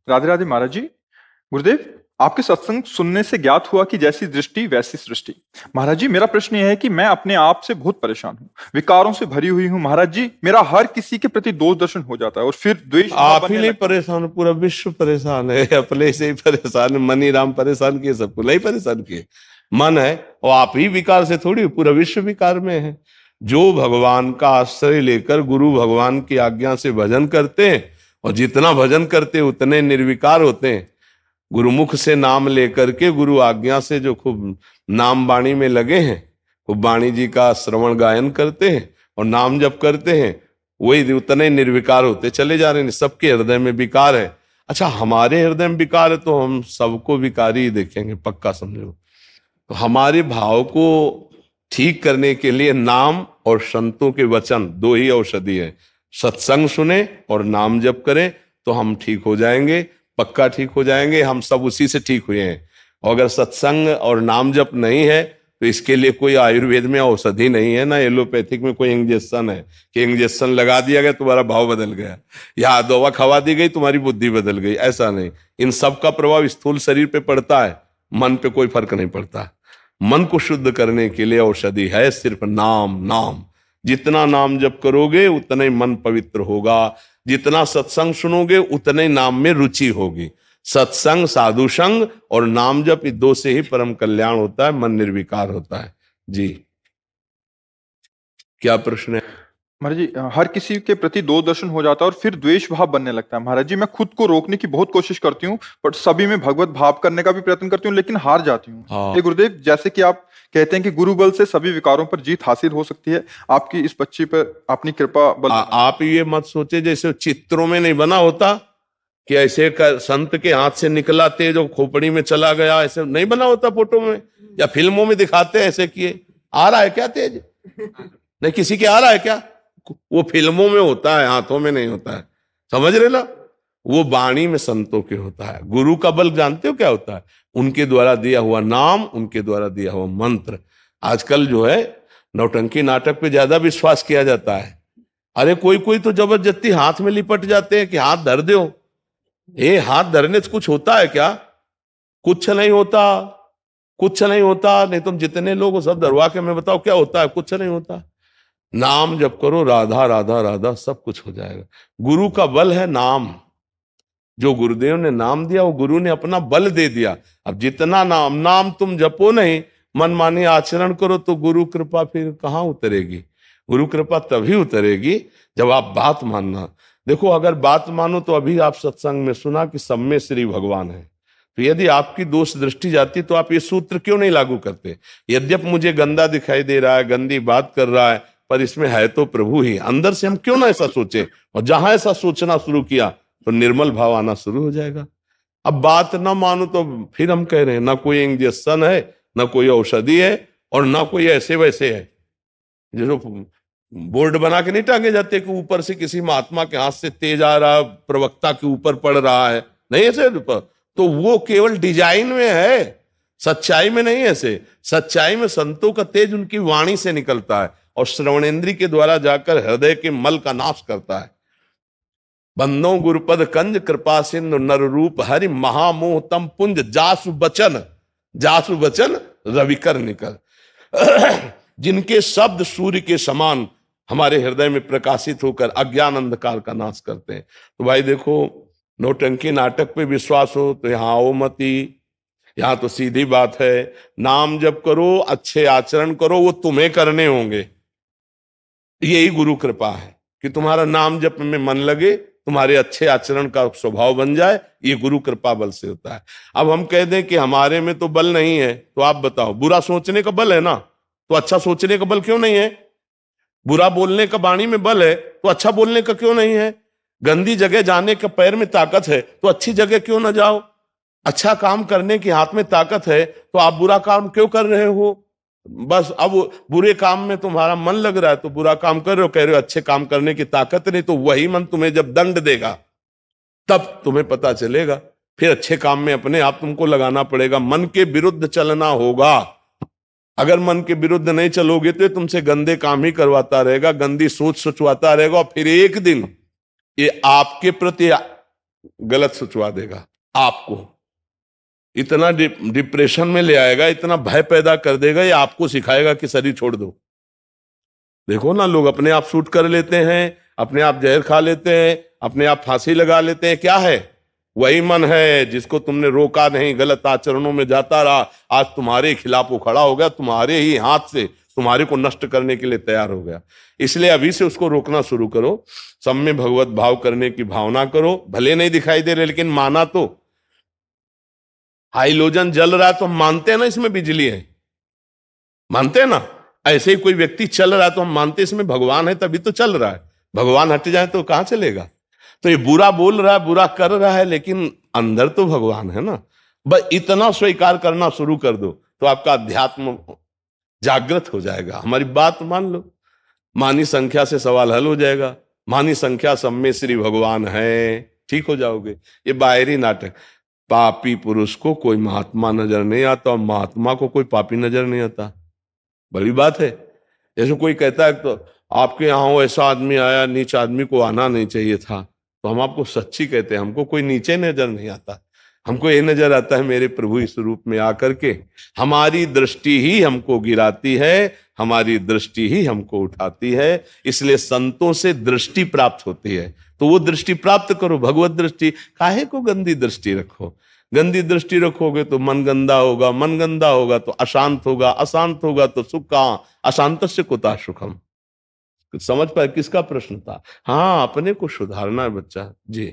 राधे राधे महाराज जी। गुरुदेव, आपके सत्संग सुनने से ज्ञात हुआ कि जैसी दृष्टि वैसी सृष्टि। महाराज जी, मेरा प्रश्न यह है कि मैं अपने आप से बहुत परेशान हूँ, विकारों से भरी हुई हूँ। महाराज जी, मेरा हर किसी के प्रति दोष दर्शन हो जाता है और फिर द्वेष भाव आप ही बनने नहीं लगता है। परेशान, पूरा विश्व परेशान है। अपने से ही परेशान है। मनी राम परेशान किए, सबको नहीं परेशान किए, मन है। और आप ही विकार से थोड़ी, पूरा विश्व विकार में है। जो भगवान का आश्रय लेकर गुरु भगवान की आज्ञा से भजन करते हैं, और जितना भजन करते हैं उतने निर्विकार होते हैं। गुरुमुख से नाम लेकर के, गुरु आज्ञा से जो खूब नाम वाणी में लगे हैं, खूब वाणी जी का श्रवण गायन करते हैं और नाम जप करते हैं, वही उतने निर्विकार होते चले जा रहे हैं। सबके हृदय में विकार है। अच्छा, हमारे हृदय में विकार है तो हम सबको विकारी ही देखेंगे, पक्का समझो। तो हमारे भाव को ठीक करने के लिए नाम और संतों के वचन दो ही औषधि है। सत्संग सुने और नाम जप करें तो हम ठीक हो जाएंगे, पक्का ठीक हो जाएंगे। हम सब उसी से ठीक हुए हैं। और अगर सत्संग और नाम जप नहीं है तो इसके लिए कोई आयुर्वेद में औषधि नहीं है, ना एलोपैथिक में कोई इंजेक्शन है कि इंजेक्शन लगा दिया गया तुम्हारा भाव बदल गया, या दवा खवा दी गई तुम्हारी बुद्धि बदल गई। ऐसा नहीं। इन सब का प्रभाव स्थूल शरीर पे पड़ता है, मन पे कोई फर्क नहीं पड़ता। मन को शुद्ध करने के लिए औषधि है सिर्फ नाम। नाम जितना नाम जप करोगे उतना ही मन पवित्र होगा। जितना सत्संग सुनोगे उतने ही नाम में रुचि होगी। सत्संग, साधु संग और नाम जप, दो से ही परम कल्याण होता है, मन निर्विकार होता है। जी, क्या प्रश्न है? महाराज जी, हर किसी के प्रति दोष दर्शन हो जाता है और फिर द्वेष भाव बनने लगता है। महाराज जी, मैं खुद को रोकने की बहुत कोशिश करती हूँ, पर सभी में भगवत भाव करने का भी प्रयत्न करती हूँ, लेकिन हार जाती हूँ। हाँ। हे गुरुदेव, जैसे कि आप कहते हैं कि गुरु बल से सभी विकारों पर जीत हासिल हो सकती है, आपकी इस बच्ची पर अपनी कृपा बल। आप ये मत सोचे जैसे चित्रों में नहीं बना होता कि ऐसे संत के हाथ से निकला तेज और खोपड़ी में चला गया, ऐसे नहीं बना होता फोटो में या फिल्मों में दिखाते हैं ऐसे किए। आ रहा है क्या तेज? नहीं, किसी के आ रहा है क्या? वो फिल्मों में होता है, हाथों में नहीं होता है। समझ रहे ना? वो वाणी में संतों के होता है। गुरु का बल जानते हो क्या होता है? उनके द्वारा दिया हुआ नाम, उनके द्वारा दिया हुआ मंत्र। आजकल जो है नौटंकी नाटक पे ज्यादा विश्वास किया जाता है। अरे कोई कोई तो जबरदस्ती हाथ में लिपट जाते हैं कि हाथ धर दो। ये हाथ धरने से कुछ होता है क्या? कुछ नहीं होता, कुछ नहीं होता। नहीं तुम जितने लोग हो सब धरवा के मैं बताओ क्या होता है? कुछ नहीं होता। नाम जप करो, राधा राधा राधा, सब कुछ हो जाएगा। गुरु का बल है नाम। जो गुरुदेव ने नाम दिया वो गुरु ने अपना बल दे दिया। अब जितना नाम नाम तुम जपो नहीं, मनमानी आचरण करो तो गुरु कृपा फिर कहाँ उतरेगी? गुरु कृपा तभी उतरेगी जब आप बात मानना। देखो, अगर बात मानो तो अभी आप सत्संग में सुना कि सब में श्री भगवान है। तो यदि आपकी दोष दृष्टि जाती तो आप ये सूत्र क्यों नहीं लागू करते? यद्यप मुझे गंदा दिखाई दे रहा है, गंदी बात कर रहा है, पर इसमें है तो प्रभु ही। अंदर से हम क्यों ना ऐसा सोचे? और जहां ऐसा सोचना शुरू किया तो निर्मल भाव आना शुरू हो जाएगा। अब बात ना मानो तो फिर हम कह रहे हैं ना कोई इंजेक्शन है, ना कोई औषधि है, और ना कोई ऐसे वैसे है। जो बोर्ड बना के नहीं टांगे जाते कि ऊपर से किसी महात्मा के हाथ से तेज आ रहा, प्रवक्ता के ऊपर पड़ रहा है, नहीं ऐसे। तो वो केवल डिजाइन में है, सच्चाई में नहीं। ऐसे सच्चाई में संतों का तेज उनकी वाणी से निकलता है और श्रवणेन्द्री के द्वारा जाकर हृदय के मल का नाश करता है। बंदो गुरुपद कंज कृपा सिंधु नर रूप हरि महामोह तम पुंज जासु बचन, जासु बचन रविकर निकल। जिनके शब्द सूर्य के समान हमारे हृदय में प्रकाशित होकर अज्ञान अंधकार का नाश करते हैं। तो भाई देखो, नौटंकी नाटक पे विश्वास हो तो यहाँ आओ मती। यहाँ तो सीधी बात है, नाम जप करो, अच्छे आचरण करो, वो तुम्हें करने होंगे। यही गुरु कृपा है कि तुम्हारा नाम जप में मन लगे, तुम्हारे अच्छे आचरण का स्वभाव बन जाए। ये गुरु कृपा बल से होता है। अब हम कह दें कि हमारे में तो बल नहीं है, तो आप बताओ, बुरा सोचने का बल है ना, तो अच्छा सोचने का बल क्यों नहीं है? बुरा बोलने का वाणी में बल है, तो अच्छा बोलने का क्यों नहीं है? गंदी जगह जाने का पैर में ताकत है, तो अच्छी जगह क्यों ना जाओ? अच्छा काम करने की हाथ में ताकत है, तो आप बुरा काम क्यों कर रहे हो? बस अब बुरे काम में तुम्हारा मन लग रहा है तो बुरा काम कर रहे हो, कह रहे हो अच्छे काम करने की ताकत नहीं। तो वही मन तुम्हें जब दंड देगा तब तुम्हें पता चलेगा। फिर अच्छे काम में अपने आप तुमको लगाना पड़ेगा। मन के विरुद्ध चलना होगा। अगर मन के विरुद्ध नहीं चलोगे तो तुमसे गंदे काम ही करवाता रहेगा, गंदी सोच सोचवाता रहेगा, और फिर एक दिन ये आपके प्रति गलत सोचवा देगा आपको, इतना डिप्रेशन में ले आएगा, इतना भय पैदा कर देगा, ये आपको सिखाएगा कि शरीर छोड़ दो। देखो ना, लोग अपने आप शूट कर लेते हैं, अपने आप जहर खा लेते हैं, अपने आप फांसी लगा लेते हैं। क्या है? वही मन है जिसको तुमने रोका नहीं, गलत आचरणों में जाता रहा, आज तुम्हारे खिलाफ वो खड़ा हो गया, तुम्हारे ही हाथ से तुम्हारे को नष्ट करने के लिए तैयार हो गया। इसलिए अभी से उसको रोकना शुरू करो, सब में भगवत भाव करने की भावना करो। भले नहीं दिखाई दे रहे, लेकिन माना तो। हाइलोजन जल रहा है तो हम मानते हैं ना इसमें बिजली है, मानते हैं ना। ऐसे ही कोई व्यक्ति चल रहा है तो हम मानते हैं इसमें भगवान है, तभी तो चल रहा है। भगवान हट जाए तो कहां चलेगा? तो ये बुरा बोल रहा है, बुरा कर रहा है, लेकिन अंदर तो भगवान है ना। बस इतना स्वीकार करना शुरू कर दो तो आपका अध्यात्म जागृत हो जाएगा। हमारी बात मान लो, मानी संख्या से सवाल हल हो जाएगा। मानी संख्या सब में श्री भगवान है, ठीक हो जाओगे। ये बाहरी नाटक, पापी पुरुष को कोई महात्मा नजर नहीं आता और महात्मा को कोई पापी नजर नहीं आता। बड़ी बात है। जैसे कोई कहता है तो आपके यहाँ ऐसा आदमी आया, नीच आदमी को आना नहीं चाहिए था, तो हम आपको सच्ची कहते हैं, हमको कोई नीचे नजर नहीं आता। हमको ये नजर आता है मेरे प्रभु इस रूप में आकर के हमारी दृष्टि ही हमको गिराती है, हमारी दृष्टि ही हमको उठाती है। इसलिए संतों से दृष्टि प्राप्त होती है, तो वो दृष्टि प्राप्त करो, भगवत दृष्टि। काहे को गंदी दृष्टि रखो? गंदी दृष्टि रखोगे तो मन गंदा होगा, मन गंदा होगा तो अशांत होगा, अशांत होगा तो सुख कहां? अशांतस्य कुतः सुखम। समझ पाए किसका प्रश्न था? हाँ, अपने को सुधारना है बच्चा जी।